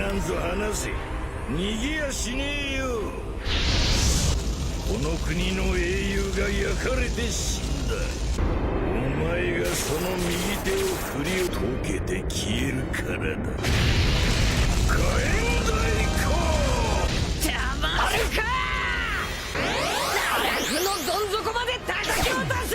なんぞ話せ。逃げやしねえよ。この国の英雄が焼かれて死んだ。お前がその右手を振り溶けて消えるからだ。火炎大公たまるか。奈落のどん底まで叩き落とす。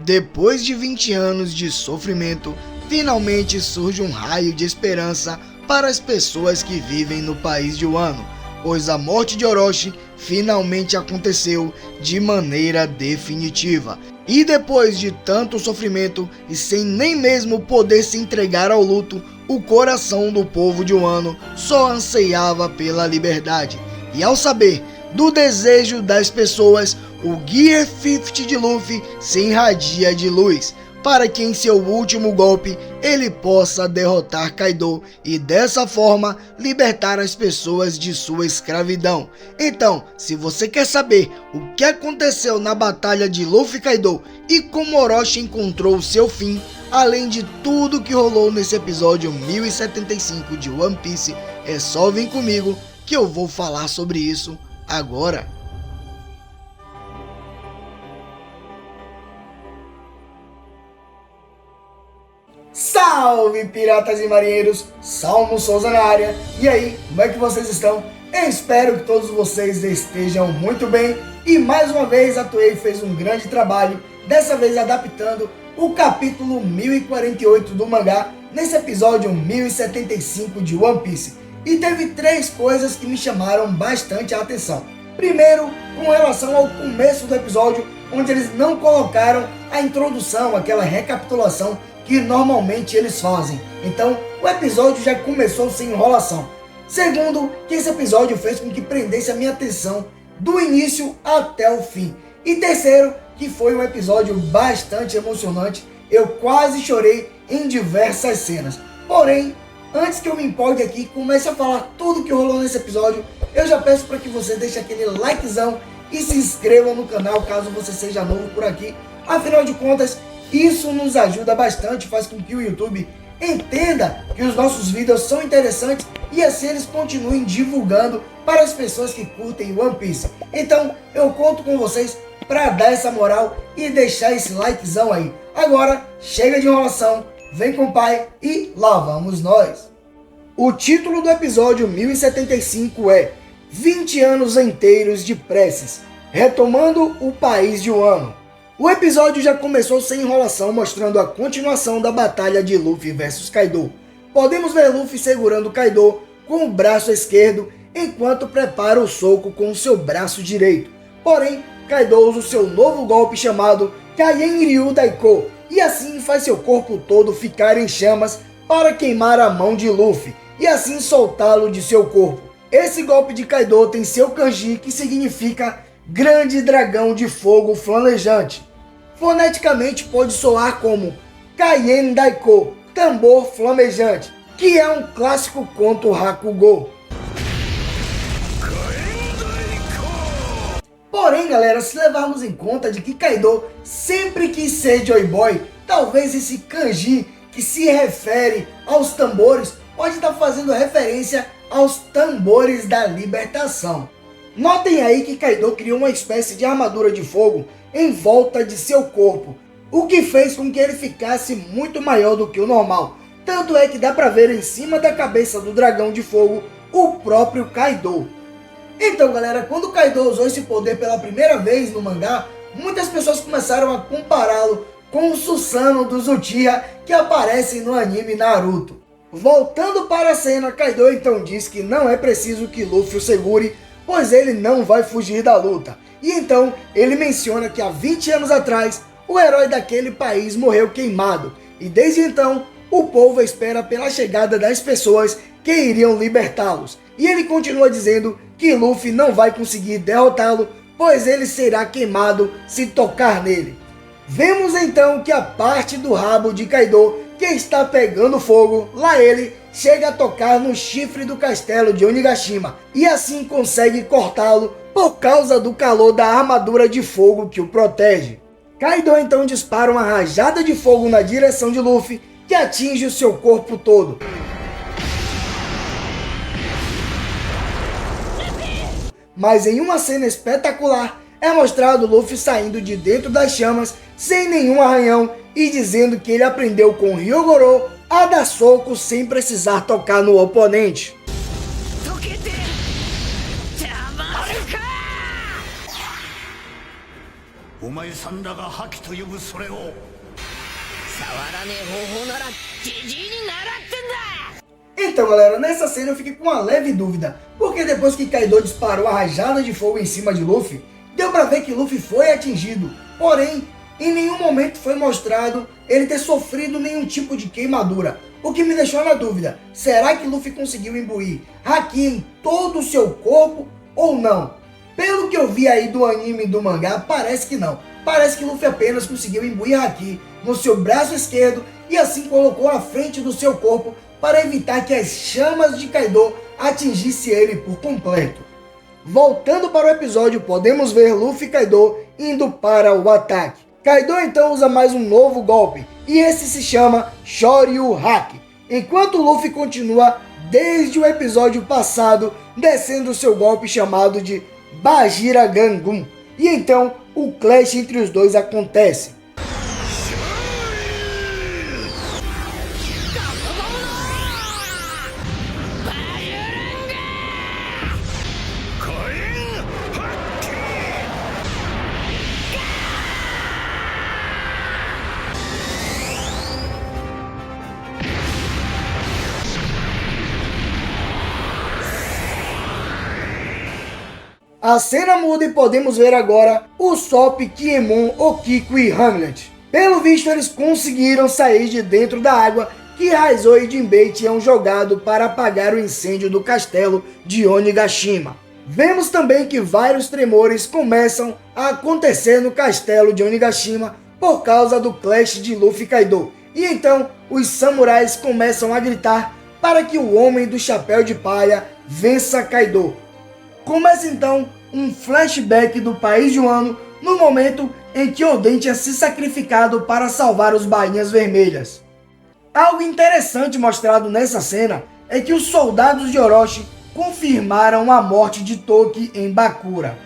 Depois de 20 anos de sofrimento, finalmente surge um raio de esperança para as pessoas que vivem no país de Wano, pois a morte de Orochi finalmente aconteceu de maneira definitiva. E depois de tanto sofrimento e sem nem mesmo poder se entregar ao luto, o coração do povo de Wano só anseiava pela liberdade. E ao saber do desejo das pessoas, o Gear 50 de Luffy se irradia de luz, para que em seu último golpe ele possa derrotar Kaido e dessa forma libertar as pessoas de sua escravidão. Então, se você quer saber o que aconteceu na batalha de Luffy e Kaido e como Orochi encontrou seu fim, além de tudo que rolou nesse episódio 1075 de One Piece, é só vir comigo que eu vou falar sobre isso agora. Salve piratas e marinheiros, Salmo Souza na área. E aí, como é que vocês estão? Eu espero que todos vocês estejam muito bem. E mais uma vez a Toei fez um grande trabalho, dessa vez adaptando o capítulo 1048 do mangá nesse episódio 1075 de One Piece. E teve três coisas que me chamaram bastante a atenção. Primeiro, com relação ao começo do episódio, onde eles não colocaram a introdução, aquela recapitulação que normalmente eles fazem. Então, o episódio já começou sem enrolação. Segundo, que esse episódio fez com que prendesse a minha atenção do início até o fim. E terceiro, que foi um episódio bastante emocionante. Eu quase chorei em diversas cenas. Porém, antes que eu me empolgue aqui e comece a falar tudo que rolou nesse episódio, eu já peço para que você deixe aquele likezão e se inscreva no canal caso você seja novo por aqui. Afinal de contas, isso nos ajuda bastante, faz com que o YouTube entenda que os nossos vídeos são interessantes e assim eles continuem divulgando para as pessoas que curtem One Piece. Então eu conto com vocês para dar essa moral e deixar esse likezão aí. Agora chega de enrolação, vem com o pai e lá vamos nós. O título do episódio 1075 é 20 anos inteiros de preces, retomando o país de Wano. O episódio já começou sem enrolação, mostrando a continuação da batalha de Luffy vs Kaido. Podemos ver Luffy segurando Kaido com o braço esquerdo, enquanto prepara o soco com o seu braço direito. Porém, Kaido usa o seu novo golpe chamado Kaien-Ryu Daiko, e assim faz seu corpo todo ficar em chamas para queimar a mão de Luffy, e assim soltá-lo de seu corpo. Esse golpe de Kaido tem seu kanji, que significa Grande Dragão de Fogo Flamejante. Foneticamente pode soar como Kaien Daiko, tambor flamejante, que é um clássico conto Hakugo. Porém, galera, se levarmos em conta de que Kaido sempre quis ser Joy Boy, talvez esse kanji que se refere aos tambores pode estar fazendo referência aos tambores da libertação. Notem aí que Kaido criou uma espécie de armadura de fogo em volta de seu corpo, o que fez com que ele ficasse muito maior do que o normal. Tanto é que dá pra ver em cima da cabeça do dragão de fogo o próprio Kaido. Então galera, quando Kaido usou esse poder pela primeira vez no mangá, muitas pessoas começaram a compará-lo com o Susanoo dos Uchiha que aparecem no anime Naruto. Voltando para a cena, Kaido então diz que não é preciso que Luffy o segure, pois ele não vai fugir da luta. E então ele menciona que há 20 anos atrás o herói daquele país morreu queimado, e desde então o povo espera pela chegada das pessoas que iriam libertá-los. E ele continua dizendo que Luffy não vai conseguir derrotá-lo, pois ele será queimado se tocar nele. Vemos então que a parte do rabo de Kaido que está pegando fogo, lá ele chega a tocar no chifre do castelo de Onigashima e assim consegue cortá-lo por causa do calor da armadura de fogo que o protege. Kaido então dispara uma rajada de fogo na direção de Luffy que atinge o seu corpo todo. Mas em uma cena espetacular é mostrado Luffy saindo de dentro das chamas sem nenhum arranhão e dizendo que ele aprendeu com Hyogoro a dar soco sem precisar tocar no oponente. Então galera, nessa cena eu fiquei com uma leve dúvida, porque depois que Kaido disparou a rajada de fogo em cima de Luffy, deu pra ver que Luffy foi atingido, porém em nenhum momento foi mostrado ele ter sofrido nenhum tipo de queimadura, o que me deixou na dúvida, será que Luffy conseguiu imbuir Haki em todo o seu corpo ou não? Pelo que eu vi aí do anime e do mangá, parece que não. Parece que Luffy apenas conseguiu imbuir Haki no seu braço esquerdo e assim colocou à frente do seu corpo para evitar que as chamas de Kaido atingissem ele por completo. Voltando para o episódio, podemos ver Luffy e Kaido indo para o ataque. Kaido então usa mais um novo golpe, e esse se chama Shoryu Haki, enquanto Luffy continua desde o episódio passado descendo seu golpe chamado de Bajira Gangun, e então o clash entre os dois acontece. A cena muda e podemos ver agora o Sop, Kiemon, Okiko e Hamlet. Pelo visto eles conseguiram sair de dentro da água que Raizo e Jinbei tinham jogado para apagar o incêndio do castelo de Onigashima. Vemos também que vários tremores começam a acontecer no castelo de Onigashima por causa do clash de Luffy e Kaido. E então os samurais começam a gritar para que o homem do chapéu de palha vença Kaido. Começa então um flashback do país de Wano no momento em que Oden tinha se sacrificado para salvar os Bainhas Vermelhas. Algo interessante mostrado nessa cena é que os soldados de Orochi confirmaram a morte de Toki em Bakura.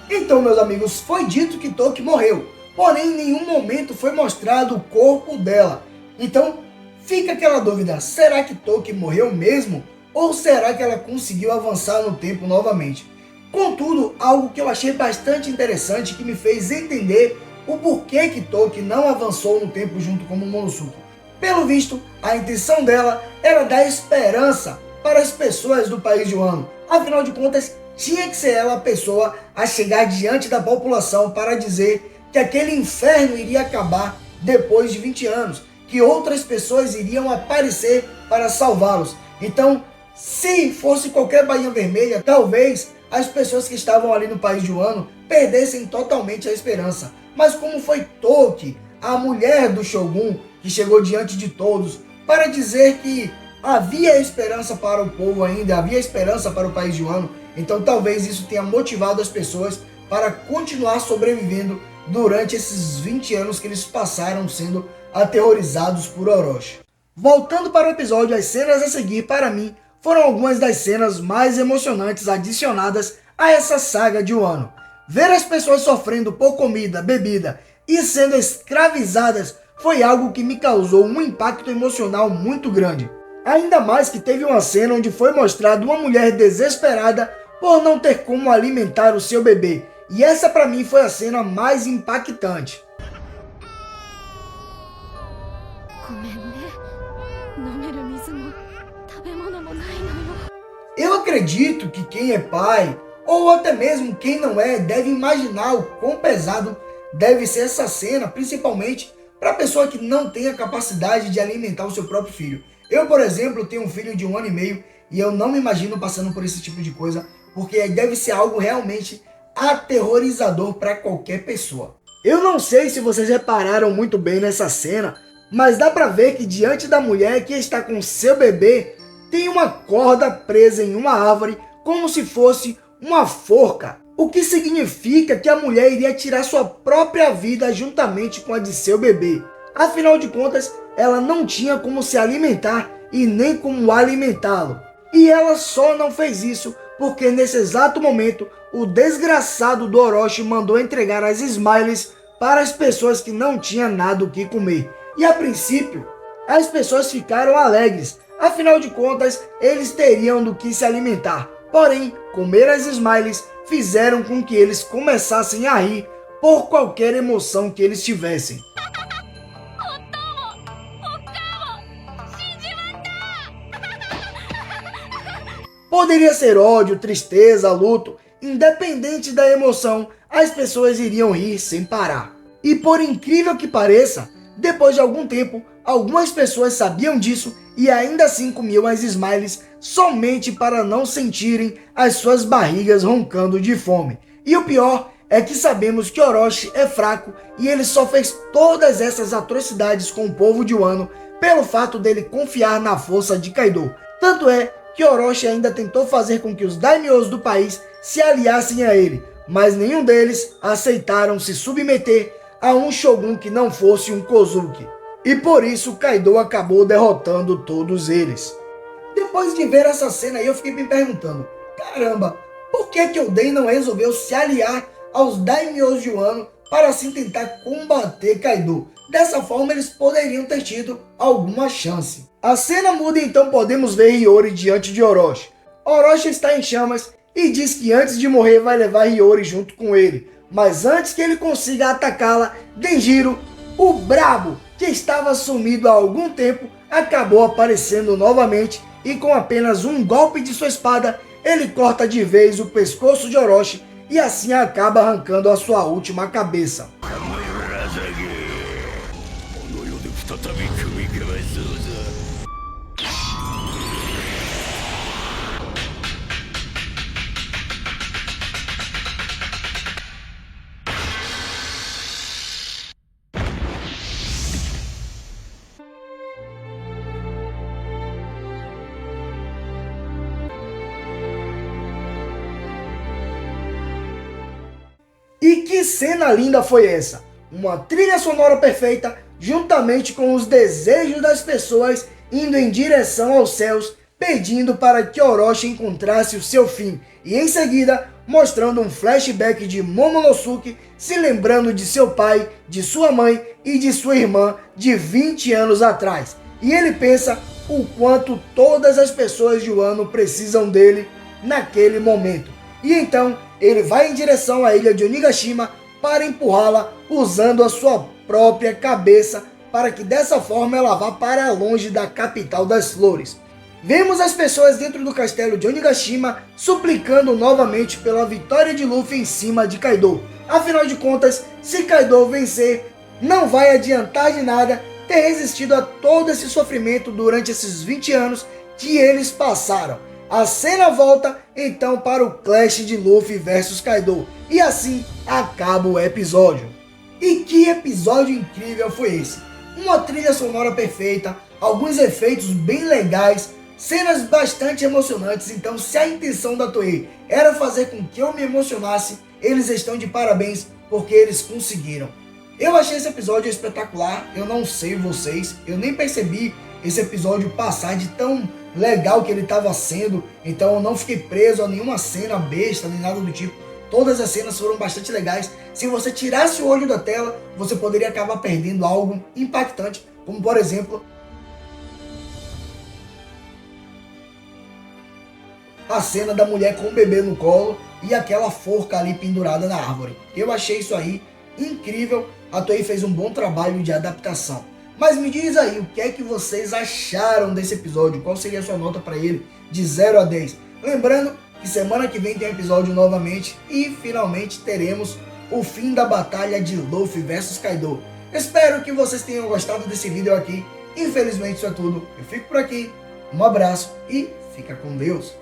Então, meus amigos, foi dito que Toki morreu, porém em nenhum momento foi mostrado o corpo dela. Então, fica aquela dúvida, será que Toki morreu mesmo? Ou será que ela conseguiu avançar no tempo novamente? Contudo, algo que eu achei bastante interessante que me fez entender o porquê que Toki não avançou no tempo junto com Momonosuke. Pelo visto, a intenção dela era dar esperança para as pessoas do país de Wano. Afinal de contas, tinha que ser ela a pessoa a chegar diante da população para dizer que aquele inferno iria acabar depois de 20 anos, que outras pessoas iriam aparecer para salvá-los. Então, se fosse qualquer Bainha Vermelha, talvez as pessoas que estavam ali no país de Wano perdessem totalmente a esperança. Mas como foi Toki, a mulher do Shogun, que chegou diante de todos para dizer que havia esperança para o povo ainda, havia esperança para o país de Wano, então talvez isso tenha motivado as pessoas para continuar sobrevivendo durante esses 20 anos que eles passaram sendo aterrorizados por Orochi. Voltando para o episódio, as cenas a seguir, para mim, foram algumas das cenas mais emocionantes adicionadas a essa saga de Wano. Ver as pessoas sofrendo por comida, bebida e sendo escravizadas foi algo que me causou um impacto emocional muito grande. Ainda mais que teve uma cena onde foi mostrada uma mulher desesperada por não ter como alimentar o seu bebê. E essa para mim foi a cena mais impactante. Eu acredito que quem é pai, ou até mesmo quem não é, deve imaginar o quão pesado deve ser essa cena, principalmente para pessoa que não tem a capacidade de alimentar o seu próprio filho. Eu, por exemplo, tenho um filho de 1 ano e meio e eu não me imagino passando por esse tipo de coisa, porque deve ser algo realmente aterrorizador para qualquer pessoa. Eu não sei se vocês repararam muito bem nessa cena, mas dá para ver que diante da mulher que está com seu bebê, tem uma corda presa em uma árvore como se fosse uma forca. O que significa que a mulher iria tirar sua própria vida juntamente com a de seu bebê. Afinal de contas, ela não tinha como se alimentar e nem como alimentá-lo. E ela só não fez isso porque nesse exato momento, o desgraçado do Orochi mandou entregar as Smiles para as pessoas que não tinham nada o que comer. E a princípio, as pessoas ficaram alegres. Afinal de contas, eles teriam do que se alimentar. Porém, comer as Smiles fizeram com que eles começassem a rir por qualquer emoção que eles tivessem. Poderia ser ódio, tristeza, luto, independente da emoção, as pessoas iriam rir sem parar. E por incrível que pareça, depois de algum tempo, algumas pessoas sabiam disso e ainda assim comiam as Smiles somente para não sentirem as suas barrigas roncando de fome. E o pior é que sabemos que Orochi é fraco e ele só fez todas essas atrocidades com o povo de Wano pelo fato dele confiar na força de Kaido. Tanto é que Orochi ainda tentou fazer com que os daimyos do país se aliassem a ele, mas nenhum deles aceitaram se submeter a um shogun que não fosse um Kozuki. E por isso Kaido acabou derrotando todos eles. Depois de ver essa cena aí, eu fiquei me perguntando, caramba, por que Oden não resolveu se aliar aos daimyos de Wano para assim tentar combater Kaido? Dessa forma eles poderiam ter tido alguma chance. A cena muda e então podemos ver Hiyori diante de Orochi. Orochi está em chamas e diz que antes de morrer vai levar Hiyori junto com ele. Mas antes que ele consiga atacá-la, Denjiro, o brabo, que estava sumido há algum tempo, acabou aparecendo novamente e com apenas um golpe de sua espada, ele corta de vez o pescoço de Orochi e assim acaba arrancando a sua última cabeça. E que cena linda foi essa? Uma trilha sonora perfeita, juntamente com os desejos das pessoas indo em direção aos céus, pedindo para que Orochi encontrasse o seu fim. E em seguida, mostrando um flashback de Momonosuke se lembrando de seu pai, de sua mãe e de sua irmã de 20 anos atrás. E ele pensa o quanto todas as pessoas de Wano precisam dele naquele momento. E então, ele vai em direção à ilha de Onigashima para empurrá-la usando a sua própria cabeça para que dessa forma ela vá para longe da capital das flores. Vemos as pessoas dentro do castelo de Onigashima suplicando novamente pela vitória de Luffy em cima de Kaido. Afinal de contas, se Kaido vencer, não vai adiantar de nada ter resistido a todo esse sofrimento durante esses 20 anos que eles passaram. A cena volta então para o clash de Luffy versus Kaido e assim acaba o episódio. E que episódio incrível foi esse? Uma trilha sonora perfeita, alguns efeitos bem legais, cenas bastante emocionantes. Então, se a intenção da Toei era fazer com que eu me emocionasse, eles estão de parabéns porque eles conseguiram. Eu achei esse episódio espetacular, eu não sei vocês, eu nem percebi esse episódio passar de tão legal que ele estava sendo, então eu não fiquei preso a nenhuma cena besta, nem nada do tipo. Todas as cenas foram bastante legais. Se você tirasse o olho da tela, você poderia acabar perdendo algo impactante, como por exemplo, a cena da mulher com o bebê no colo e aquela forca ali pendurada na árvore. Eu achei isso aí incrível, a Toei fez um bom trabalho de adaptação. Mas me diz aí, o que é que vocês acharam desse episódio? Qual seria a sua nota para ele de 0 a 10? Lembrando que semana que vem tem episódio novamente e finalmente teremos o fim da batalha de Luffy versus Kaido. Espero que vocês tenham gostado desse vídeo aqui. Infelizmente isso é tudo. Eu fico por aqui. Um abraço e fica com Deus.